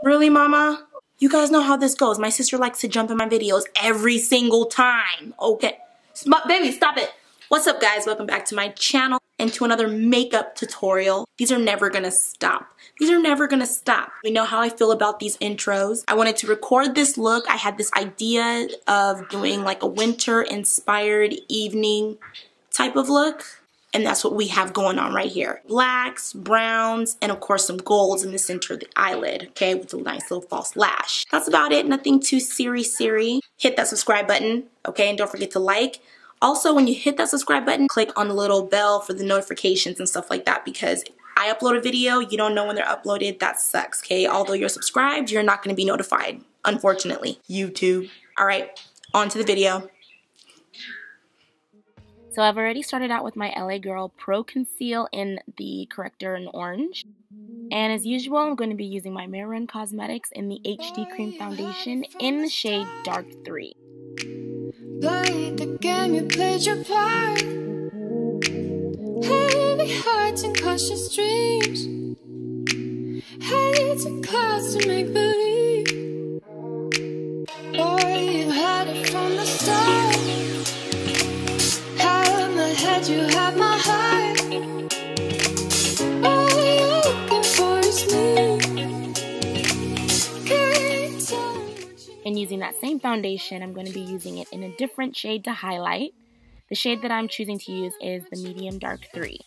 Really, Mama? You guys know how this goes. My sister likes to jump in my videos every single time. Okay. Baby, stop it. What's up, guys? Welcome back to my channel and to another makeup tutorial. These are never gonna stop. These are never gonna stop. We know how I feel about these intros. I wanted to record this look. I had this idea of doing like a winter inspired evening type of look. And that's what we have going on right here. Blacks, browns, and of course some golds in the center of the eyelid, okay, with a nice little false lash. That's about it, nothing too serious. Hit that subscribe button, okay, and don't forget to like. Also, when you hit that subscribe button, click on the little bell for the notifications and stuff like that, because I upload a video, you don't know when they're uploaded, that sucks, okay? Although you're subscribed, you're not gonna be notified, unfortunately. YouTube. All right, on to the video. So I've already started out with my LA Girl Pro Conceal in the corrector in orange. And as usual, I'm going to be using my Milani Cosmetics in the HD Cream Foundation in the shade Dark 3. Like the game you played your part. Heavy hearts and cautious dreams. Hates and clouds to make believe. Boy, you had it from the start. You have my heart. All you're looking for is me. And using that same foundation, I'm going to be using it in a different shade to highlight. The shade that I'm choosing to use is the medium dark 3.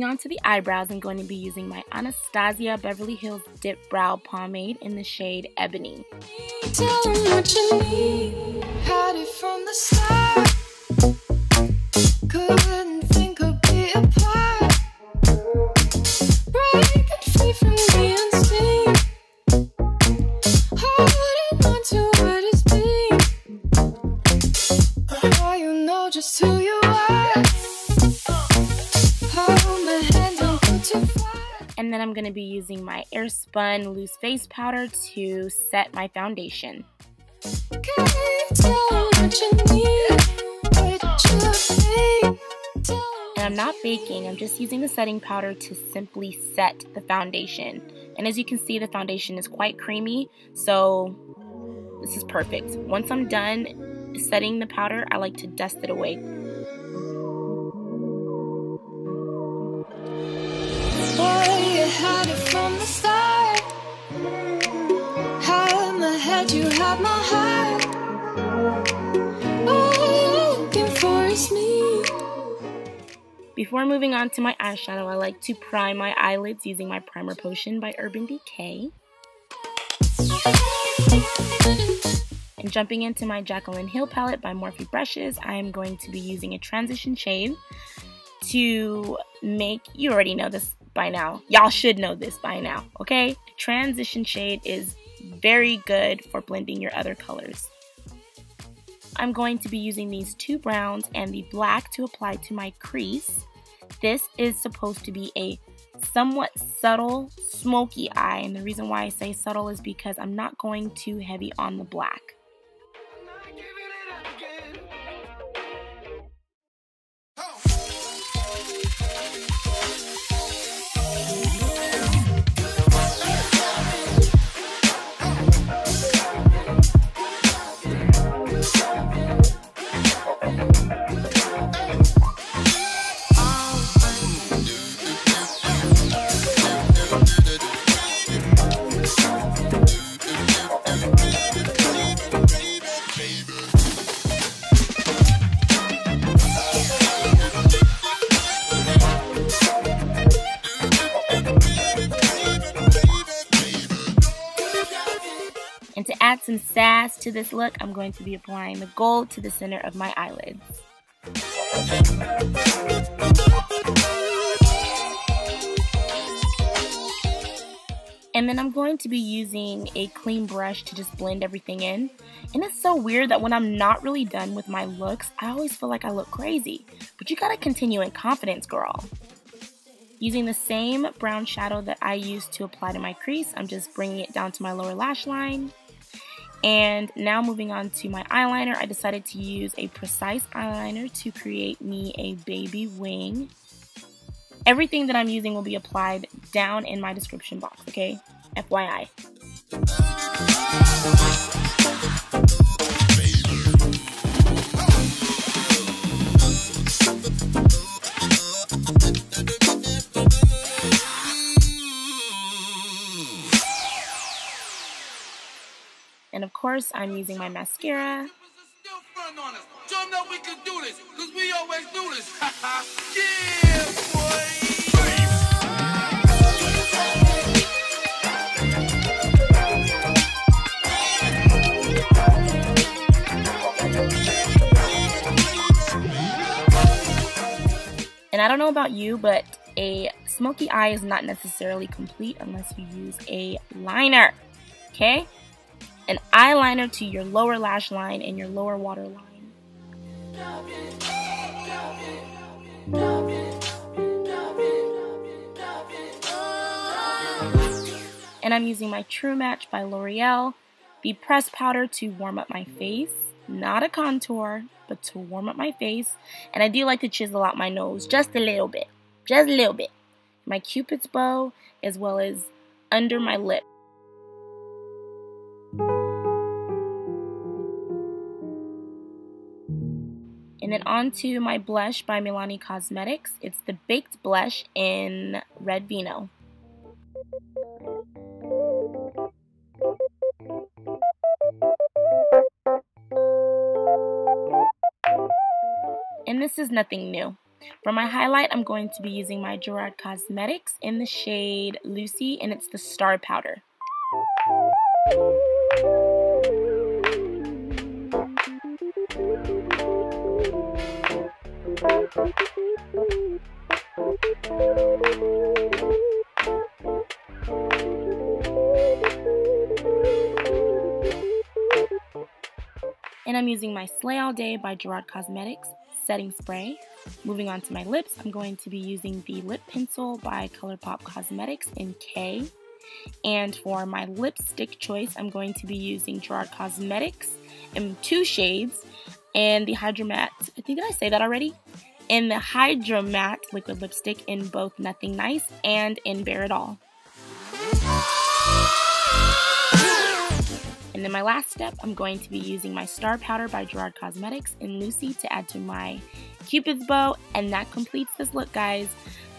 On to the eyebrows, I'm going to be using my Anastasia Beverly Hills Dipbrow Pomade in the shade Ebony. Tell them what you need. Had it from the start. Couldn't think of be apart. Breaking free from the unseen. Holding on to what has been. Oh, you know just who you are. And then I'm going to be using my Airspun loose face powder to set my foundation. And I'm not baking, I'm just using the setting powder to simply set the foundation. And as you can see, the foundation is quite creamy, so this is perfect. Once I'm done setting the powder, I like to dust it away. Had it from the start. Had my head, you had my heart. All you're looking for is me. Before moving on to my eyeshadow, I like to prime my eyelids using my Primer Potion by Urban Decay. And jumping into my Jaclyn Hill palette by Morphe brushes, I am going to be using a transition shade to make, you already know this by now. Y'all should know this by now, okay? Transition shade is very good for blending your other colors. I'm going to be using these two browns and the black to apply to my crease. This is supposed to be a somewhat subtle smoky eye, and the reason why I say subtle is because I'm not going too heavy on the black. And to add some sass to this look, I'm going to be applying the gold to the center of my eyelids. And then I'm going to be using a clean brush to just blend everything in. And it's so weird that when I'm not really done with my looks, I always feel like I look crazy. But you gotta continue in confidence, girl. Using the same brown shadow that I used to apply to my crease, I'm just bringing it down to my lower lash line. And now moving on to my eyeliner, I decided to use a precise eyeliner to create me a baby wing. Everything that I'm using will be applied down in my description box, okay? FYI. And of course, I'm using my mascara. And I don't know about you, but a smoky eye is not necessarily complete unless you use a liner, okay? An eyeliner to your lower lash line and your lower waterline. And I'm using my True Match by L'Oreal, the pressed powder to warm up my face. Not a contour, but to warm up my face. And I do like to chisel out my nose just a little bit. Just a little bit. My Cupid's bow as well as under my lip. And then onto my blush by Milani Cosmetics. It's the Baked Blush in Red Vino. And this is nothing new. For my highlight, I'm going to be using my Gerard Cosmetics in the shade Lucy, and it's the Star Powder. And I'm using my Slay All Day by Gerard Cosmetics setting spray. Moving on to my lips, I'm going to be using the lip pencil by Colourpop Cosmetics in K. And for my lipstick choice, I'm going to be using Gerard Cosmetics in 2 shades and the Hydra Matte. I think, did I say that already? In the Hydra Matte liquid lipstick in both Nothing Nice and in Bare It All. And then my last step, I'm going to be using my Star Powder by Gerard Cosmetics in Lucy to add to my Cupid's bow, and that completes this look, guys.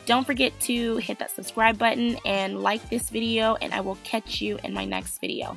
Don't forget to hit that subscribe button and like this video, and I will catch you in my next video.